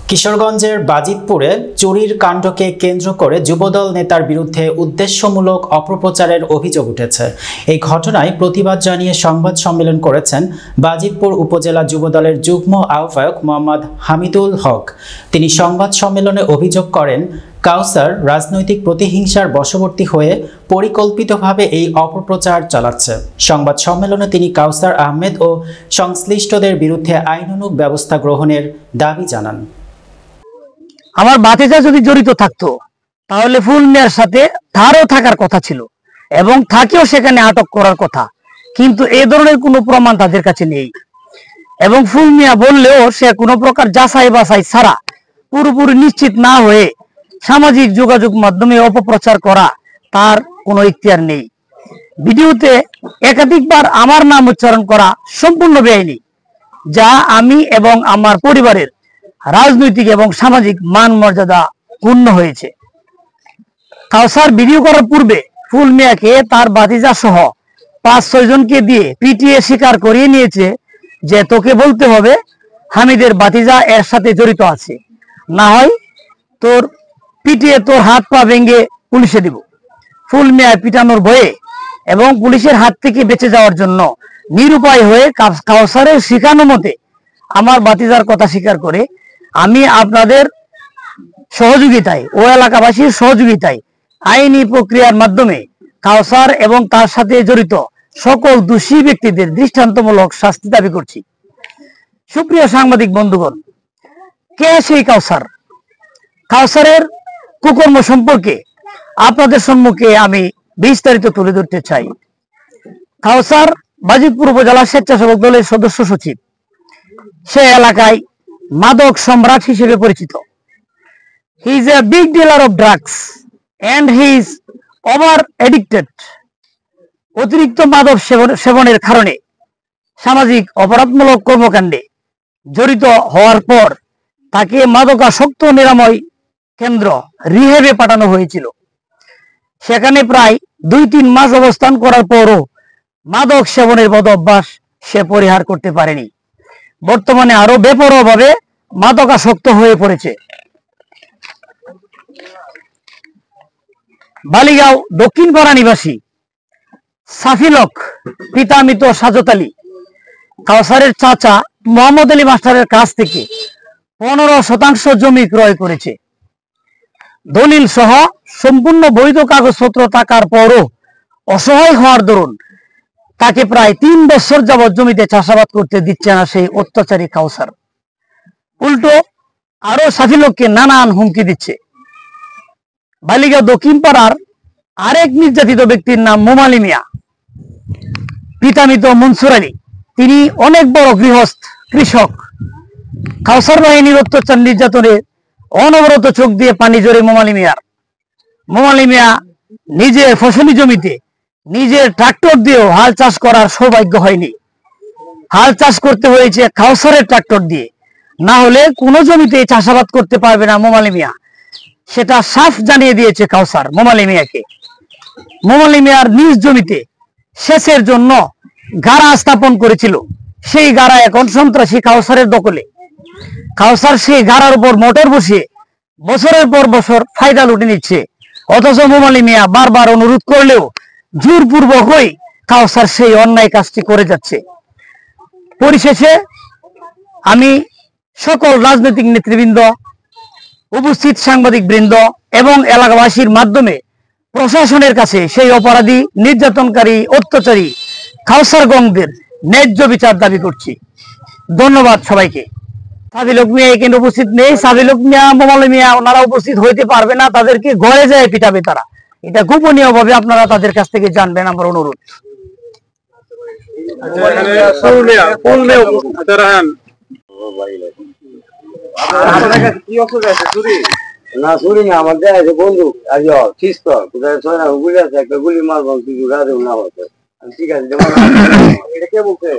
কিশোরগঞ্জের বাজিতপুরে চুরির কাণ্ডকে কেন্দ্র করে যুবদল নেতার বিরুদ্ধে উদ্দেশ্যমূলক অপপ্রচারের অভিযোগ উঠেছে। এই ঘটনায় প্রতিবাদ জানিয়ে সংবাদ সম্মেলন করেছেন বাজিতপুর উপজেলা যুবদলের যুগ্ম আহ্বায়ক মোহাম্মদ হামিদুল হক। তিনি সংবাদ সম্মেলনে অভিযোগ করেন, কাউসার রাজনৈতিক প্রতিহিংসার বশবর্তী হয়ে পরিকল্পিতভাবে এই অপপ্রচার চালাচ্ছে। সংবাদ সম্মেলনে তিনি কাউসার আহমেদ ও সংশ্লিষ্টদের বিরুদ্ধে আইনানুগ ব্যবস্থা গ্রহণের দাবি জানান। আমার ভাতিজা যদি জড়িত থাকতো তাহলে ফুল মিয়ার সাথে তারও থাকার কথা ছিল এবং তাকেও সেখানে আটক করার কথা, কিন্তু এই ধরনের কোনো প্রমাণ তাদের কাছে নেই এবং ফুল মিয়া বললেও সে কোনো প্রকার যাচাই বাছাই ছাড়া পুরোপুরি নিশ্চিত না হয়ে সামাজিক যোগাযোগ মাধ্যমে অপপ্রচার করা তার কোনো ইখতিয়ার নেই। ভিডিওতে একাধিকবার আমার নাম উচ্চারণ করা সম্পূর্ণ বেআইনি, যা আমি এবং আমার পরিবারের রাজনৈতিক এবং সামাজিক মান মর্যাদা পূর্ণ হয়েছে। কাউসার ভিডিও করার পূর্বে ফুল মিয়াকে তার ভাতিজা সহ ৫-৬ জনকে দিয়ে পিটিয়ে স্বীকার করিয়ে নিয়েছে যে তোকে বলতে হবে হামিদের ভাতিজা এর সাথে জড়িত আছে, না হয় তোর পিটিয়ে তোর হাত পা ভেঙে পুলিশে দিব। ফুল মিয়া পিটানোর ভয়ে এবং পুলিশের হাত থেকে বেঁচে যাওয়ার জন্য নিরুপায় হয়ে কাউসারের শিখানো মতে আমার ভাতিজার কথা স্বীকার করে আমি আপনাদের সহযোগিতায় ও এলাকাবাসীর সহযোগিতায় আইনি প্রক্রিয়ার মাধ্যমে কাউসার এবং তার সাথে জড়িত সকল দোষী ব্যক্তিদের দৃষ্টান্তমূলক শাস্তি দাবি করছি। সুপ্রিয় সাংবাদিক বন্ধুগণ, কে সেই কাউসার? কাউসারের কুকর্ম সম্পর্কে আপনাদের সম্মুখে আমি বিস্তারিত তুলে ধরতে চাই। কাউসার বাজিতপুর উপজেলা স্বেচ্ছাসেবক দলের সদস্য সচিব। সে এলাকায় মাদক সম্রাট হিসেবে পরিচিত। He is a big dealer of drugs and he is over addicted. অতিরিক্ত মাদক সেবনের কারণে সামাজিক অপরাধমূলক কর্মকাণ্ডে জড়িত হওয়ার পর তাকে মাদকাসক্ত নিরাময় কেন্দ্র রিহ্যাবে পাঠানো হয়েছিল। সেখানে প্রায় ২-৩ মাস অবস্থান করার পরও মাদক সেবনের বদ অভ্যাস সে পরিহার করতে পারেনি। বর্তমানে আরো বেপরোয়াভাবে মাদকাসক্ত হয়ে পড়েছে। বালিগাঁও দক্ষিণ পাড়া নিবাসী সাফিলক পিতা মৃত সাজত আলী কাউসারের চাচা মোহাম্মদ আলী মাস্টারের কাছ থেকে ১৫% জমি ক্রয় করেছে। দলিল সহ সম্পূর্ণ বৈধ কাগজপত্র থাকার পরও অসহায় হওয়ার দরুন তাকে প্রায় ৩ বছর যাবৎ জমিতে চাষাবাদ করতে দিচ্ছে না সেই অত্যাচারী কাউসার। উল্টো আরো সাফিলককে নানান হুমকি দিচ্ছে। বালিগাঁও দক্ষিণ পাড়ার আরেক নির্যাতিত ব্যক্তির নাম মোমালি মিয়া, পিতা মৃত মনসুর আলী। তিনি অনেক বড় গৃহস্থ কৃষক। কাউসার বাহিনীর অত্যাচার নির্যাতনে অনবরত চোখ দিয়ে পানি জোরে মোমালি মিয়ার। মোমালি মিয়া নিজের ফসলি জমিতে নিজের ট্রাক্টর দিয়েও হাল চাষ করার সৌভাগ্য হয়নি। হাল চাষ করতে হয়েছে কাউসারের ট্রাক্টর দিয়ে, না হলে কোনো জমিতে চাষাবাদ করতে পারবে না মোমালি মিয়া। সেটা সাফ জানিয়ে দিয়েছে কাউসার মোমালি মিয়াকে। মোমালি মিয়ার নিজ জমিতে সেচের জন্য গাড়া স্থাপন করেছিল, সেই গাড়া এখন সন্ত্রাসী কাউসারের দখলে। কাউসার সেই গাড়ার উপর মোটর বসিয়ে বছরের পর বছর ফায়দা লুটে নিচ্ছে, অথচ মোমালি মিয়া বারবার অনুরোধ করলেও জোরপূর্বকই কাউসার সেই অন্যায় কাজটি করে যাচ্ছে। পরিশেষে আমি সকল রাজনৈতিক নেতৃবৃন্দ, উপস্থিত সাংবাদিক বৃন্দ এবং এলাকাবাসীর মাধ্যমে প্রশাসনের কাছে সেই অপরাধী, নির্যাতনকারী, অত্যাচারী কাউসার গংদের ন্যায্য বিচার দাবি করছি। ধন্যবাদ সবাইকে। সাফিলক মিয়া এখানে উপস্থিত নেই। সাফিলক মিয়া, মোমালি মিয়া ওনারা উপস্থিত হইতে পারবে না, তাদেরকে ঘরে যায় পিটাবে তারা। এটা গোপনীয় ভাবে আপনারা তাদের কাছ থেকে জানবেন, আমার অনুরোধ। না চুরি না, আমার দেয় বন্দুক আর গুলি আছে, একটা গুলি মারবো, কিছু গাছ না হতো। ঠিক আছে, এটা কে বলছে?